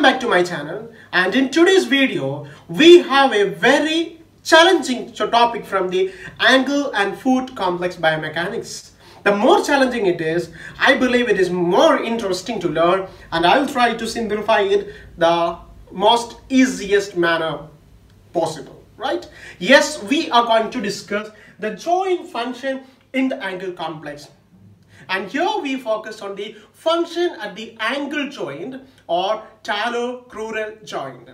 Back to my channel, and in today's video we have a very challenging topic from the ankle and foot complex biomechanics. The more challenging it is, I believe it is more interesting to learn, and I will try to simplify it the most easiest manner possible, right? Yes, we are going to discuss the joint function in the ankle complex. And here we focus on the function at the ankle joint or talocrural joint.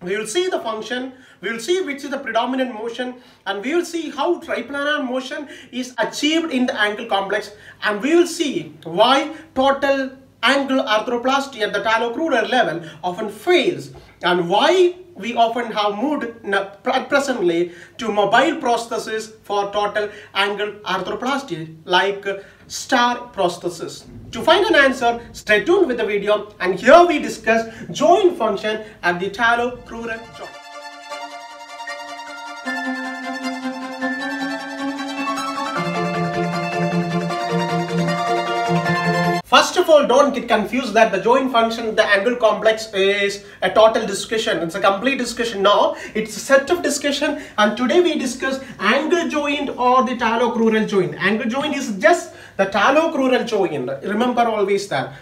We will see the function, we will see which is the predominant motion, and we will see how triplanar motion is achieved in the ankle complex, and we will see why total ankle arthroplasty at the talocrural level often fails, and why we often have moved presently to mobile prosthesis for total ankle arthroplasty like star prosthesis. To find an answer, stay tuned with the video, and here we discuss joint function at the talocrural joint. First of all, don't get confused that the joint function of the ankle complex is a total discussion. It's a complete discussion. No, it's a set of discussion, and today we discuss ankle joint or the talocrural joint. Ankle joint is just the talocrural joint. Remember always that.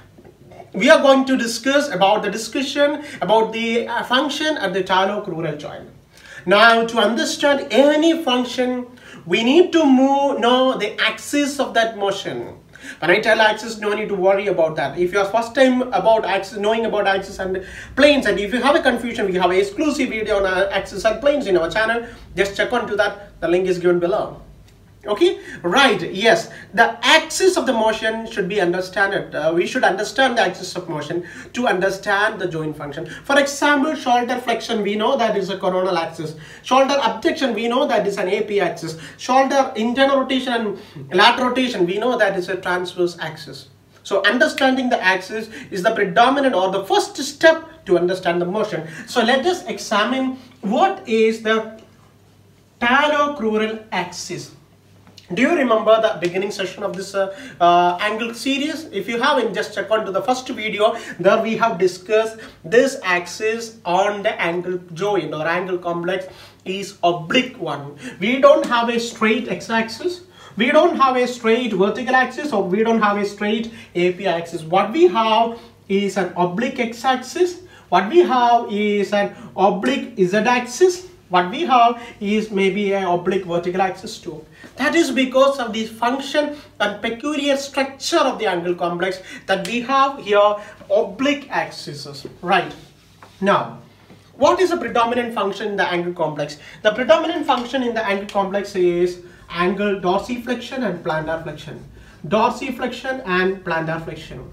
We are going to discuss about the discussion about the function at the talocrural joint. Now, to understand any function, we need to know the axis of that motion. When I tell axis, no need to worry about that. If you are first time about axis, knowing about axis and planes, and if you have a confusion, we have an exclusive video on axis and planes in our channel. Just check onto that. The link is given below. Okay, right? Yes, the axis of the motion should be understood. We should understand the axis of motion to understand the joint function. For example, shoulder flexion, we know that is a coronal axis. Shoulder abduction, we know that is an AP axis. Shoulder internal rotation and lateral rotation, we know that is a transverse axis. So understanding the axis is the predominant or the first step to understand the motion. So let us examine what is the talocrural axis. Do you remember the beginning session of this angle series? If you haven't, just check on to the first video. There we have discussed this axis on the ankle joint or ankle complex is oblique one. We don't have a straight x-axis. We don't have a straight vertical axis, or we don't have a straight AP axis. What we have is an oblique x-axis. What we have is an oblique z-axis. What we have is maybe an oblique vertical axis too. That is because of the function and peculiar structure of the ankle complex that we have here oblique axes. Right. Now, what is the predominant function in the ankle complex? The predominant function in the ankle complex is angle dorsiflexion and plantar flexion. Dorsiflexion and plantar flexion.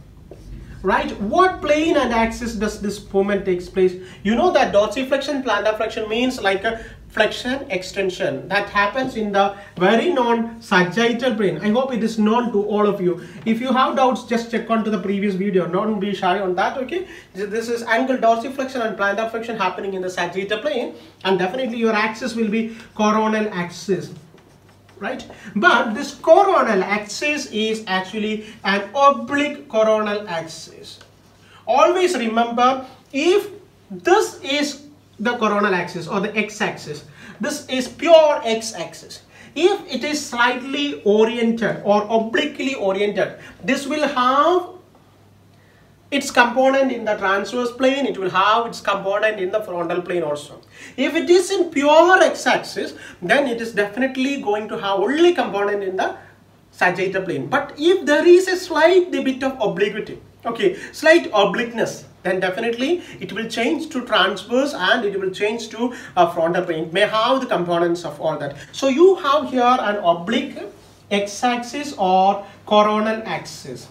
Right, what plane and axis does this movement takes place? You know that dorsiflexion, plantar flexion means like a flexion extension that happens in the very known sagittal plane. I hope it is known to all of you. If you have doubts, just check on to the previous video. Don't be shy on that. Okay, this is angle dorsiflexion and plantar flexion happening in the sagittal plane, and definitely your axis will be coronal axis. Right, but this coronal axis is actually an oblique coronal axis. Always remember, if this is the coronal axis or the x-axis, this is pure x-axis. If it is slightly oriented or obliquely oriented, this will have its component in the transverse plane, it will have its component in the frontal plane also. If it is in pure x-axis, then it is definitely going to have only component in the sagittal plane. But if there is a slight bit of obliquity, okay, slight obliqueness, then definitely it will change to transverse and it will change to a frontal plane. It may have the components of all that. So you have here an oblique x-axis or coronal axis.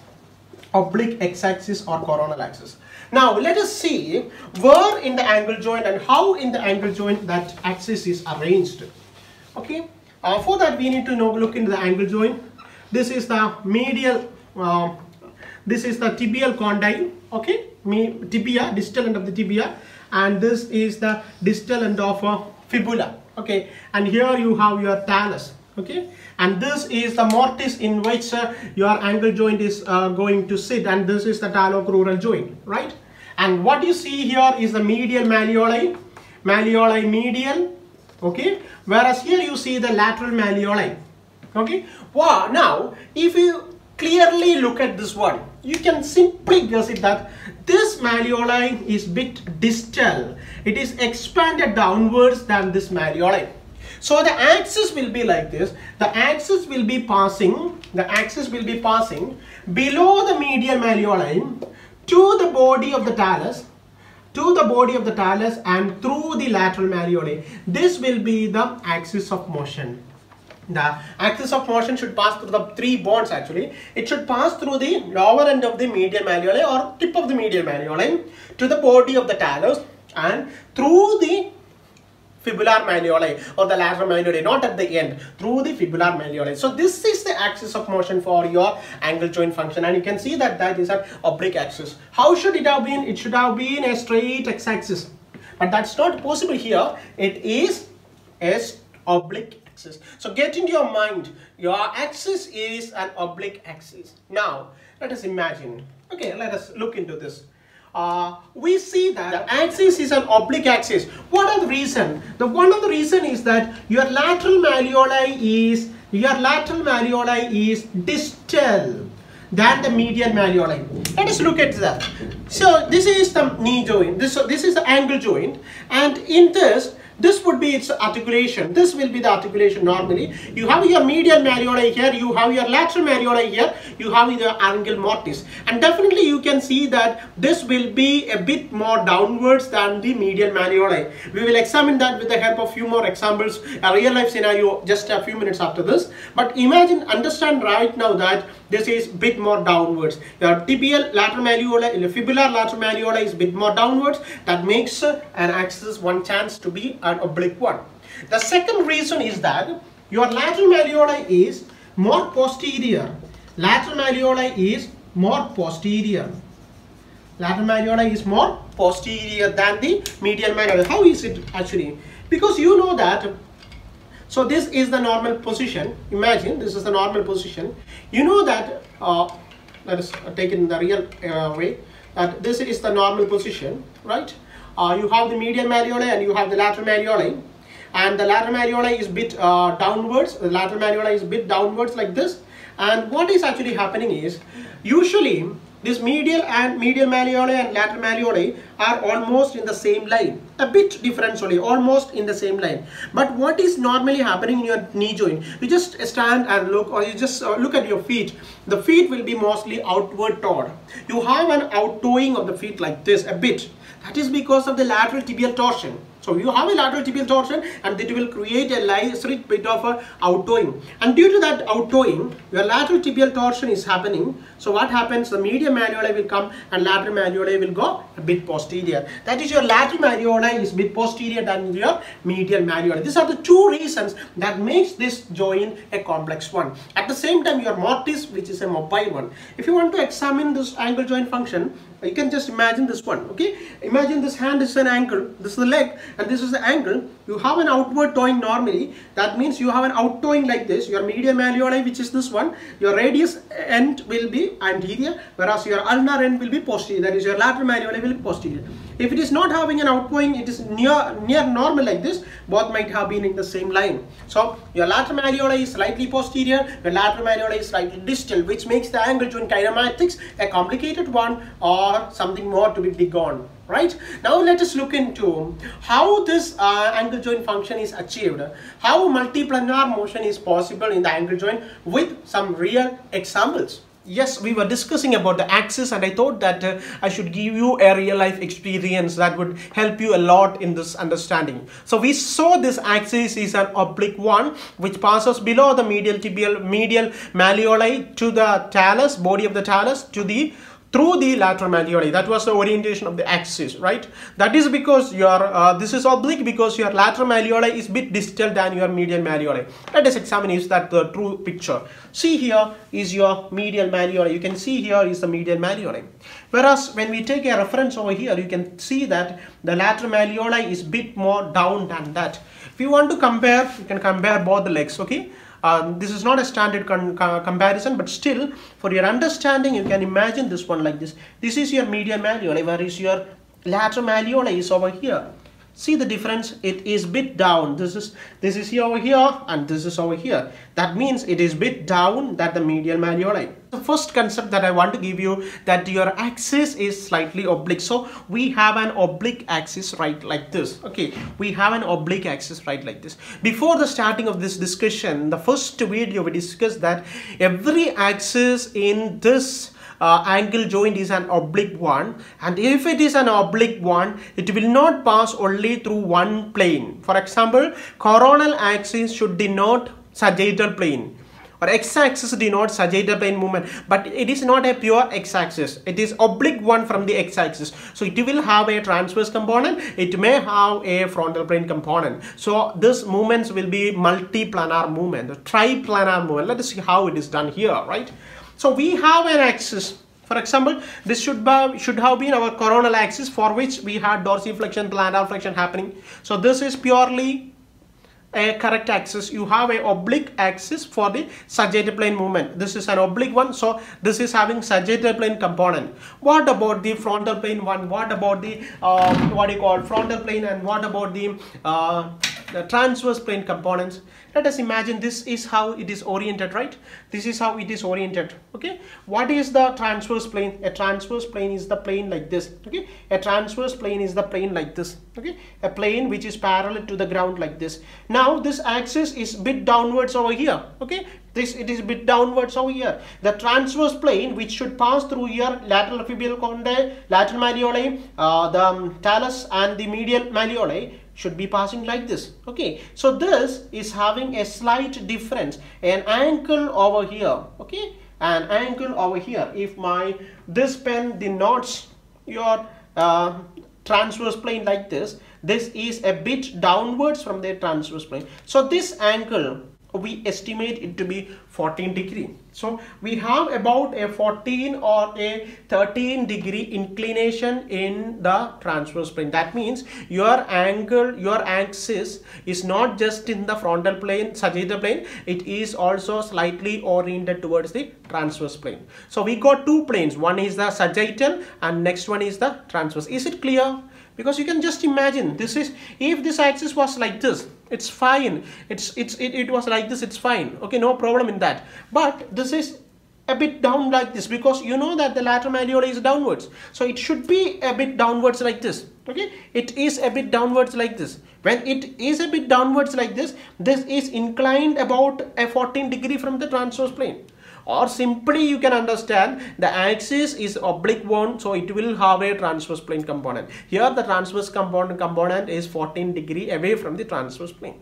Oblique x-axis or coronal axis. Now let us see where in the ankle joint and how in the ankle joint that axis is arranged. Okay, for that we need to look into the ankle joint. This is the medial, this is the tibial condyle. Okay, tibia, distal end of the tibia, and this is the distal end of fibula. Okay, and here you have your talus. Okay, and this is the mortise in which your ankle joint is going to sit, and this is the talocrural joint, right? And what you see here is the medial malleoli, medial, okay, whereas here you see the lateral malleoli, okay. Wow, now if you clearly look at this one, you can simply guess it that this malleoli is bit distal. It is expanded downwards than this malleoli. So the axis will be like this. The axis will be passing below the medial malleoli to the body of the talus, and through the lateral malleoli. This will be the axis of motion. The axis of motion should pass through the three bones actually. It should pass through the lower end of the medial malleoli or tip of the medial malleoli to the body of the talus and through the fibular malleoli or the lateral malleoli, not at the end, through the fibular malleoli. So this is the axis of motion for your angle joint function, and you can see that that is an oblique axis. How should it have been? It should have been a straight x-axis, but that's not possible here. It is a oblique axis. So get into your mind, your axis is an oblique axis. Now let us imagine, okay, let us look into this. We see that the axis is an oblique axis. What are the reason? One of the reason is that your lateral malleoli is distal than the medial malleoli. Let us look at that. So this is the knee joint. This is the ankle joint, and in this would be its articulation. This will be the articulation normally. You have your medial malleoli here, you have your lateral malleoli here, you have your angle mortis. And definitely you can see that this will be a bit more downwards than the medial malleoli. We will examine that with the help of few more examples, a real life scenario just a few minutes after this. But imagine, understand right now that this is bit more downwards. Your tibial lateral malleoli, fibular lateral malleoli is bit more downwards. That makes an axis one chance to be an oblique one. The second reason is that your lateral malleoli is more posterior. Lateral malleoli is more posterior. Lateral malleoli is more posterior than the medial malleoli. How is it actually? Because you know that. So this is the normal position. Imagine this is the normal position. You know that, let us take it in the real way, that this is the normal position, right? You have the medial malleoli and you have the lateral malleoli, and the lateral malleoli is bit downwards. The lateral malleoli is bit downwards like this. And what is actually happening is, usually this medial malleoli and lateral malleoli are almost in the same line, a bit different only, almost in the same line. But what is normally happening in your knee joint? You just stand and look, or you just look at your feet. The feet will be mostly outward towed. You have an out-toeing of the feet like this, a bit. That is because of the lateral tibial torsion. So you have a lateral tibial torsion, and it will create a slight bit of a out-toeing. And due to that out-toeing, your lateral tibial torsion is happening. So what happens? The medial malleoli will come and lateral malleoli will go a bit posterior. That is, your lateral malleoli is a bit posterior than your medial malleoli. These are the two reasons that makes this joint a complex one. At the same time, your mortis, which is a mobile one. If you want to examine this angle joint function, you can just imagine this one, okay? Imagine this hand is an ankle, this is the leg, and this is the ankle. You have an outward toeing normally. That means you have an out toeing like this. Your medial malleoli, which is this one, your radius end will be anterior, whereas your ulnar end will be posterior. That is, your lateral malleoli will be posterior. If it is not having an outgoing, it is near normal like this, both might have been in the same line. So your lateral malleoli is slightly posterior, your lateral malleoli is slightly distal, which makes the angle joint kinematics a complicated one or something more to be dig on. Right? Now let us look into how this angle joint function is achieved, how multiplanar motion is possible in the angle joint with some real examples. Yes, we were discussing about the axis, and I thought that I should give you a real life experience that would help you a lot in this understanding. So we saw this axis is an oblique one which passes below the medial malleoli to the talus, body of the talus, to the through the lateral malleoli. That was the orientation of the axis, right? That is because your this is oblique because your lateral malleoli is bit distal than your medial malleoli. Let us examine is that the true picture. See, here is your medial malleoli. You can see here is the medial malleoli. Whereas when we take a reference over here, you can see that the lateral malleoli is bit more down than that. If you want to compare, you can compare both the legs, okay? This is not a standard comparison, but still for your understanding you can imagine this one like this. This is your medial malleoli, where is your lateral malleoli is over here. See the difference? It is bit down. This is here over here, and this is over here. That means it is bit down than the medial malleoli. The first concept that I want to give you, that your axis is slightly oblique. So we have an oblique axis right like this. Okay, we have an oblique axis right like this. Before the starting of this discussion, the first video we discussed that every axis in this angle joint is an oblique one, and if it is an oblique one, it will not pass only through one plane. For example, coronal axis should denote sagittal plane, or x-axis denotes sagittal plane movement, but it is not a pure x-axis. It is oblique one from the x-axis, so it will have a transverse component, it may have a frontal plane component. So this movements will be multiplanar movement, triplanar movement. Let us see how it is done here, right? So we have an axis. For example, this should have been our coronal axis, for which we had dorsiflexion, plantar flexion happening. So this is purely a correct axis. You have a oblique axis for the sagittal plane movement. This is an oblique one, so this is having sagittal plane component. What about the frontal plane one? What about the frontal plane, and what about the transverse plane components? Let us imagine this is how it is oriented, right? This is how it is oriented. Okay, what is the transverse plane? A transverse plane is the plane like this. Okay, a transverse plane is the plane like this. Okay, a plane which is parallel to the ground like this. Now this axis is bit downwards over here. Okay, it is bit downwards over here. The transverse plane, which should pass through your lateral tibial condyle, lateral malleoli, the talus and the medial malleoli, should be passing like this. Okay, so this is having a slight difference, an angle over here. Okay, an angle over here. If this pen denotes your transverse plane like this, this is a bit downwards from the transverse plane. So this angle, we estimate it to be 14 degree. So we have about a 14 or a 13 degree inclination in the transverse plane. That means your angle, your axis is not just in the frontal plane, sagittal plane, it is also slightly oriented towards the transverse plane. So we got two planes, one is the sagittal and next one is the transverse. Is it clear? Because you can just imagine, this is, if this axis was like this, it's fine. It was like this, it's fine. Okay, no problem in that. But this is a bit down like this, because you know that the lateral malleoli is downwards. So it should be a bit downwards like this. Okay, it is a bit downwards like this. When it is a bit downwards like this, this is inclined about a 14 degree from the transverse plane. Or simply you can understand the axis is oblique one, so it will have a transverse plane component. Here the transverse component is 14 degree away from the transverse plane.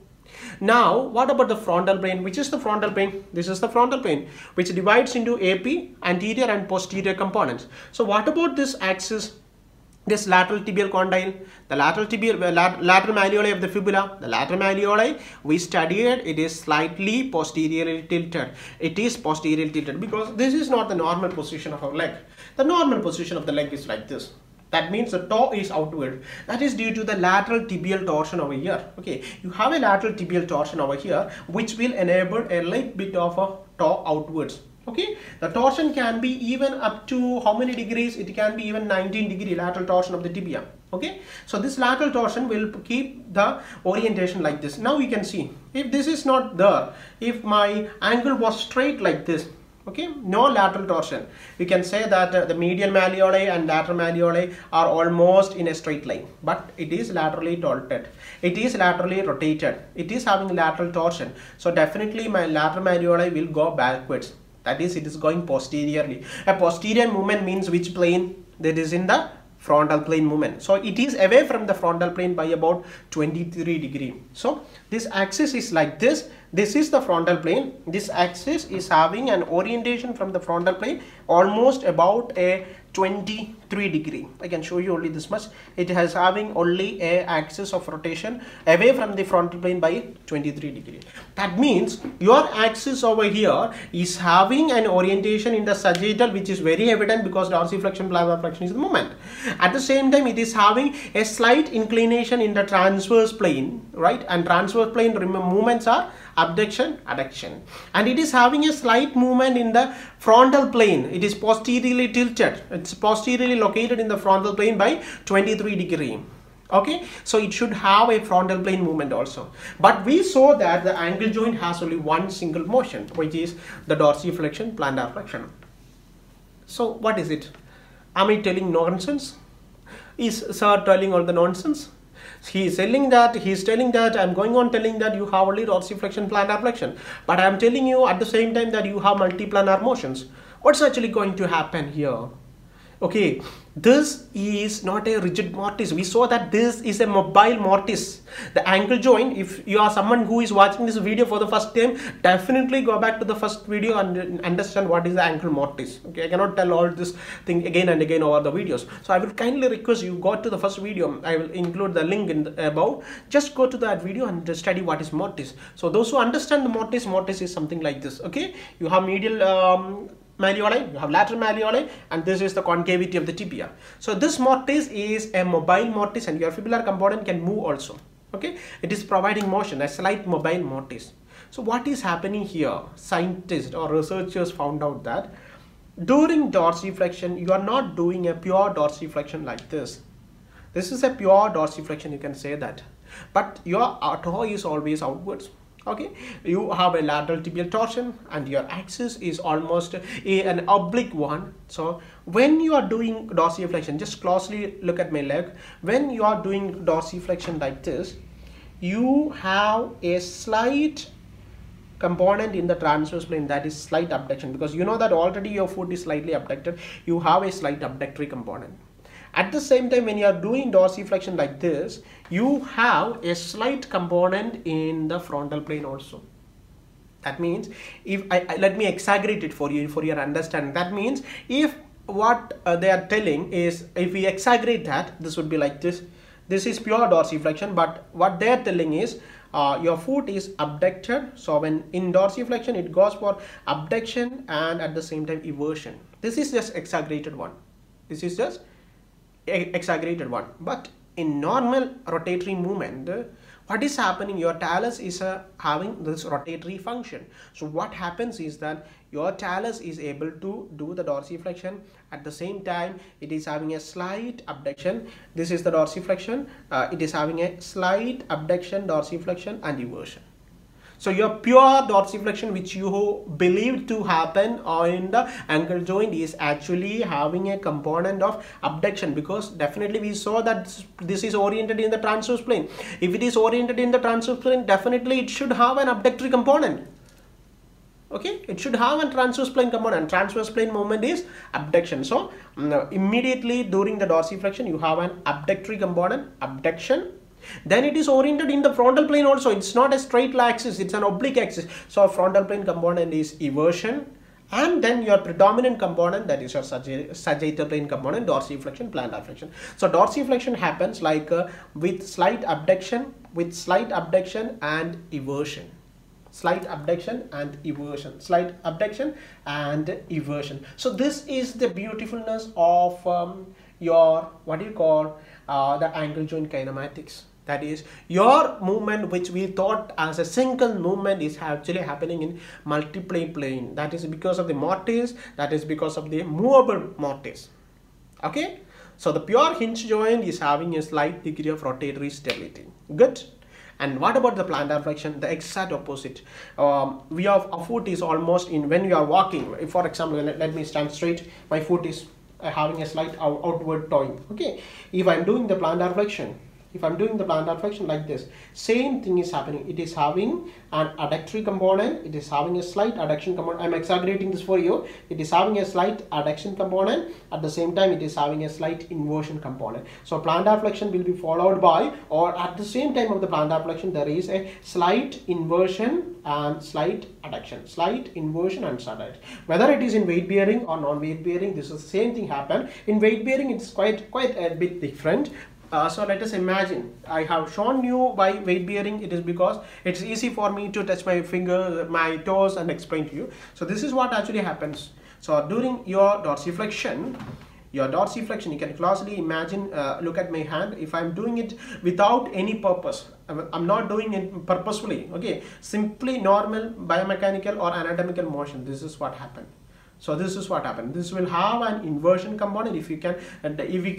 Now what about the frontal plane? Which is the frontal plane? This is the frontal plane, which divides into AP, anterior and posterior components. So what about this axis? This lateral tibial condyle, the lateral malleoli of the fibula, the lateral malleoli we studied, it is slightly posteriorly tilted. It is posteriorly tilted because this is not the normal position of our leg. The normal position of the leg is like this. That means the toe is outward. That is due to the lateral tibial torsion over here. Okay, you have a lateral tibial torsion over here, which will enable a light bit of a toe outwards. Okay, the torsion can be even up to how many degrees? It can be even 19 degree lateral torsion of the tibia. Okay, so this lateral torsion will keep the orientation like this. Now you can see, if this is not there, if my angle was straight like this, okay, no lateral torsion, you can say that the medial malleoli and lateral malleoli are almost in a straight line, but it is laterally tilted, it is laterally rotated, it is having lateral torsion. So definitely my lateral malleoli will go backwards. That is, it is going posteriorly. A posterior movement means which plane? That is in the frontal plane movement. So it is away from the frontal plane by about 23 degree. So this axis is like this. This is the frontal plane. This axis is having an orientation from the frontal plane almost about a 23 degree. I can show you only this much. It has having only a axis of rotation away from the frontal plane by 23 degree. That means your axis over here is having an orientation in the sagittal, which is very evident because dorsiflexion, plantar flexion is the movement. At the same time, it is having a slight inclination in the transverse plane, right? And transverse plane movements are abduction, adduction, and it is having a slight movement in the frontal plane. It is posteriorly tilted. It's posteriorly located in the frontal plane by 23 degree. Okay, so it should have a frontal plane movement also, but we saw that the ankle joint has only one single motion, which is the dorsiflexion, plantar flexion. So what is it? Am I telling nonsense? Is sir telling all the nonsense? He is telling that I'm going on telling that you have only dorsiflexion, plantar flexion, but I am telling you at the same time that you have multiplanar motions. What's actually going to happen here? Okay, this is not a rigid mortise. We saw that this is a mobile mortise. The ankle joint, if you are someone who is watching this video for the first time, definitely go back to the first video and understand what is the ankle mortise. Okay, I cannot tell all this thing again and again over the videos. So I will kindly request you go to the first video. I will include the link in the above. Just go to that video and study what is mortise. So those who understand the mortise is something like this. Okay, you have medial malleoli, you have lateral malleoli, and this is the concavity of the tibia. So this mortise is a mobile mortise, and your fibular component can move also. Okay, it is providing motion, a slight mobile mortise. So what is happening here? Scientists or researchers found out that during dorsiflexion, you are not doing a pure dorsiflexion like this. This is a pure dorsiflexion, you can say that, but your toe is always outwards. Okay, you have a lateral tibial torsion and your axis is almost an oblique one. So when you are doing dorsiflexion, just closely look at my leg. When you are doing dorsiflexion like this, you have a slight component in the transverse plane, that is slight abduction, because you know that already your foot is slightly abducted. You have a slight abductory component. At the same time, when you are doing dorsiflexion like this, you have a slight component in the frontal plane also. That means, if let me exaggerate it for you, for your understanding. That means, if what they are telling is, if we exaggerate that, this would be like this. This is pure dorsiflexion, but what they are telling is, your foot is abducted. So when in dorsiflexion, it goes for abduction and at the same time eversion. This is just exaggerated one. This is just exaggerated one, but in normal rotatory movement, what is happening, your talus is having this rotatory function. So what happens is that your talus is able to do the dorsiflexion, at the same time it is having a slight abduction. This is the dorsiflexion, it is having a slight abduction, dorsiflexion and eversion. So your pure dorsiflexion, which you believe to happen in the ankle joint, is actually having a component of abduction, because definitely we saw that this is oriented in the transverse plane. If it is oriented in the transverse plane, definitely it should have an abductory component. Okay, it should have a transverse plane component. Transverse plane movement is abduction. So immediately during the dorsiflexion, you have an abductory component, abduction. Then it is oriented in the frontal plane also. It's not a straight axis, it's an oblique axis. So frontal plane component is eversion, and then your predominant component, that is your sagittal plane component, dorsiflexion, plantar flexion. So dorsiflexion happens like with slight abduction and eversion. Slight abduction and eversion, slight abduction and eversion. So this is the beautifulness of your, what do you call, the ankle joint kinematics. That is, your movement, which we thought as a single movement, is actually happening in multiple plane. That is because of the mortise, that is because of the movable mortise. Okay, so the pure hinge joint is having a slight degree of rotatory stability. Good. And what about the plantar flexion? The exact opposite. We have, a foot is almost in, when you are walking, for example, let me stand straight, my foot is having a slight outward toeing. Okay, if I am doing the plantar flexion, like this, same thing is happening. It is having an adductory component, it is having a slight adduction component. I am exaggerating this for you. It is having a slight adduction component, at the same time it is having a slight inversion component. So plantar flexion will be followed by, or at the same time of the plantar flexion, there is a slight inversion and slight adduction, slight inversion and slight. Whether it is in weight bearing or non weight bearing, this is the same thing happen. In weight bearing, it's quite a bit different. So let us imagine, I have shown you by weight bearing. It is because it's easy for me to touch my finger, my toes, and explain to you. So this is what actually happens. So during your dorsiflexion, Your dorsiflexion, you can closely imagine, look at my hand. If I'm doing it without any purpose, I'm not doing it purposefully, okay, simply normal biomechanical or anatomical motion, this is what happened. So this is what happened. This will have an inversion component. If you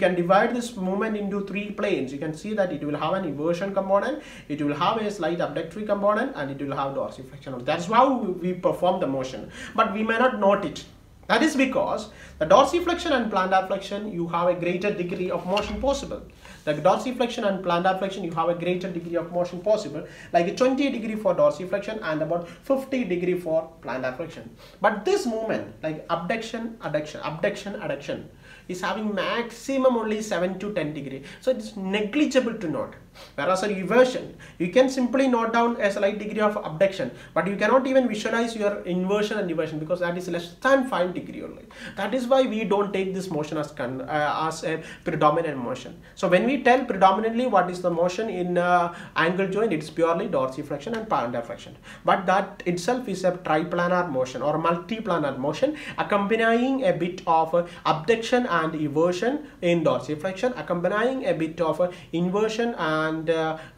can divide this movement into 3 planes, you can see that it will have an inversion component, it will have a slight abductory component, and it will have dorsiflexion. That's how we perform the motion, but we may not note it. That is because the dorsiflexion and plantar flexion, you have a greater degree of motion possible. The dorsiflexion and plantar flexion, you have a greater degree of motion possible, like a 20 degree for dorsiflexion and about 50 degree for plantar flexion. But this movement, like abduction, adduction, abduction, adduction, is having maximum only 7 to 10 degree. So it is negligible to note. Whereas a inversion, you can simply note down a slight degree of abduction, but you cannot even visualize your inversion and inversion because that is less than 5 degree only. That is why we don't take this motion as a predominant motion. So when we tell predominantly what is the motion in angle joint, it's purely dorsiflexion and plantar flexion. But that itself is a triplanar motion or multiplanar motion, accompanying a bit of abduction and inversion in dorsiflexion, accompanying a bit of inversion and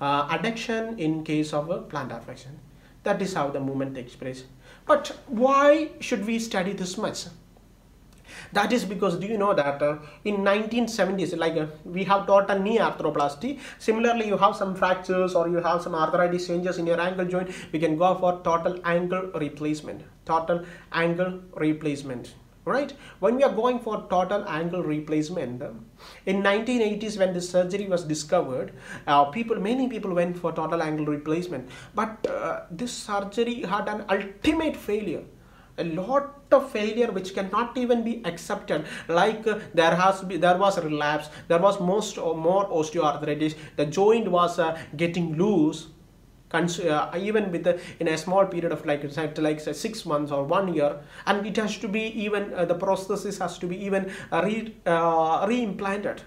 adduction in case of plantar flexion. That is how the movement takes place. But why should we study this much? That is because, do you know that in 1970s, like we have total knee arthroplasty. Similarly, you have some fractures or you have some arthritis changes in your ankle joint, we can go for total angle replacement. Total angle replacement. Right? When we are going for total angle replacement, in 1980s when this surgery was discovered, many people went for total angle replacement, but this surgery had an ultimate failure. A lot of failure which cannot even be accepted, like there was relapse, there was more osteoarthritis, the joint was getting loose. Even with in a small period of like say 6 months or 1 year, and it has to be even the prosthesis has to be even reimplanted.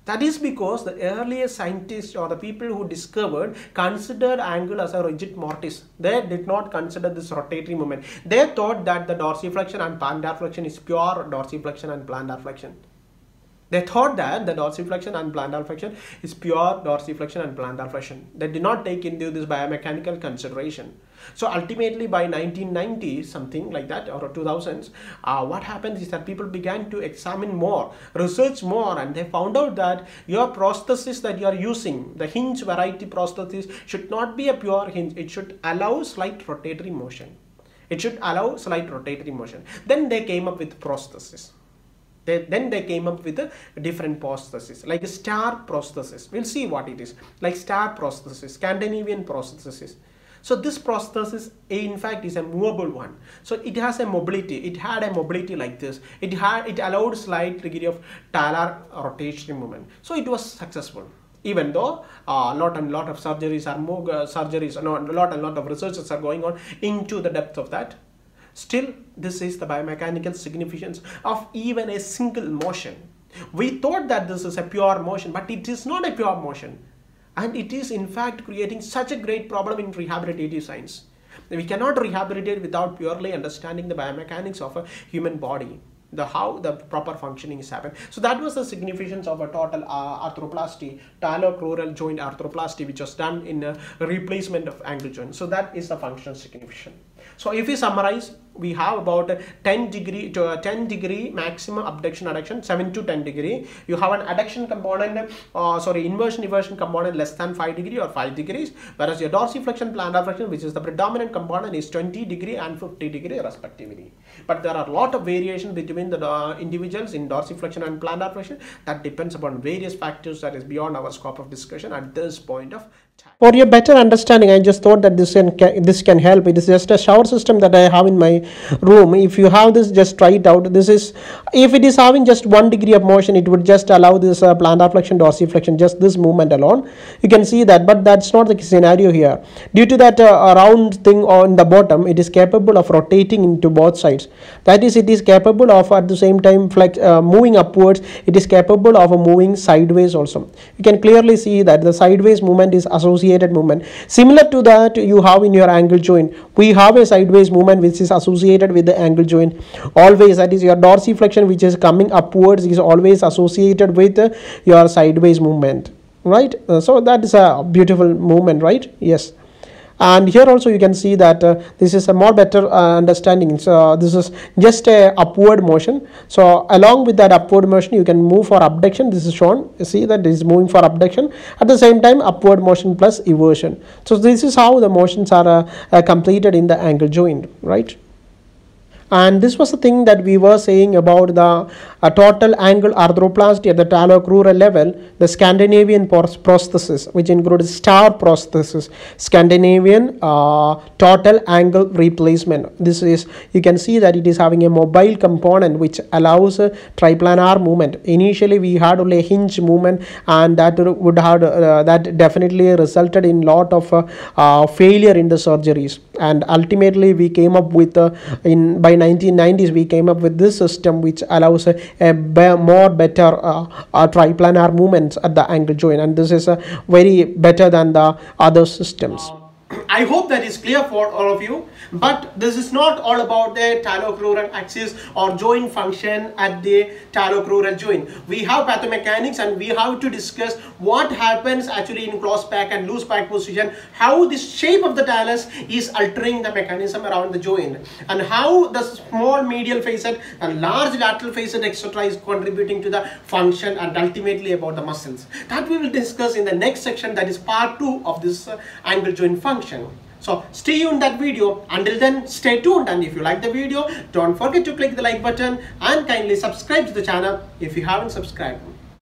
That is because the earlier scientists or the people who discovered considered angle as a rigid mortise. They did not consider this rotatory movement. They thought that the dorsiflexion and plantar flexion is pure dorsiflexion and plantar flexion. They thought that the dorsiflexion and plantar flexion is pure dorsiflexion and plantar flexion. They did not take into this biomechanical consideration. So ultimately by 1990 something like that or 2000s, what happens is that people began to examine more, research more, and they found out that your prosthesis that you are using, the hinge variety prosthesis, should not be a pure hinge. It should allow slight rotatory motion. It should allow slight rotatory motion. Then they came up with prosthesis. Then they came up with a different prosthesis, like a star prosthesis. We'll see what it is, like star prosthesis, Scandinavian prosthesis. So this prosthesis in fact is a movable one. So it has a mobility. It had a mobility like this. It allowed slight degree of talar rotation movement. So it was successful. Even though a lot of surgeries are a lot of researches are going on into the depth of that. Still, this is the biomechanical significance of even a single motion. We thought that this is a pure motion, but it is not a pure motion. And it is in fact creating such a great problem in rehabilitative science. We cannot rehabilitate without purely understanding the biomechanics of a human body, how the proper functioning is happening. So that was the significance of a total arthroplasty, talocural joint arthroplasty, which was done in a replacement of angle joint. So that is the functional significance. So if we summarize, we have about 10 degree maximum abduction adduction, 7 to 10 degree. You have an adduction component, inversion component less than 5 degree or 5 degrees, whereas your dorsiflexion plantar flexion, which is the predominant component, is 20 degree and 50 degree respectively. But there are a lot of variations between the individuals in dorsiflexion and plantar flexion. That depends upon various factors that is beyond our scope of discussion at this point of time. For your better understanding, I just thought that this can help. It is just a shower system that I have in my room. If you have this, just try it out. This is, if it is having just 1 degree of motion, it would just allow this plantar flexion, dorsiflexion, just this movement alone. You can see that, but that's not the scenario here. Due to that round thing on the bottom, it is capable of rotating into both sides. That is, it is capable of at the same time moving upwards. It is capable of moving sideways also. You can clearly see that the sideways movement is associated movement. Similar to that you have in your ankle joint, we have a sideways movement which is associated with the ankle joint always. That is your dorsiflexion, which is coming upwards, is always associated with your sideways movement, right? So that is a beautiful movement, right? Yes. And here also you can see that this is a more better understanding. So this is just a upward motion. So along with that upward motion you can move for abduction. This is shown. You see that this is moving for abduction, at the same time upward motion plus eversion. So this is how the motions are completed in the ankle joint, right? And this was the thing that we were saying about the total angle arthroplasty at the talocural level, the Scandinavian prosthesis, which includes star prosthesis, Scandinavian total angle replacement. This is, you can see that it is having a mobile component which allows a triplanar movement. Initially we had only a hinge movement, and that would have that definitely resulted in lot of failure in the surgeries, and ultimately we came up with by 1990s we came up with this system which allows a more better triplanar movements at the ankle joint, and this is very better than the other systems. I hope that is clear for all of you, but this is not all about the talocural axis or joint function at the talocural joint. We have pathomechanics, and we have to discuss what happens actually in close pack and loose pack position, how the shape of the talus is altering the mechanism around the joint, and how the small medial facet and large lateral facet etc. is contributing to the function, and ultimately about the muscles. That we will discuss in the next section, that is part 2 of this ankle joint function. So stay tuned that video. Until then, stay tuned, and if you like the video, don't forget to click the like button and kindly subscribe to the channel if you haven't subscribed.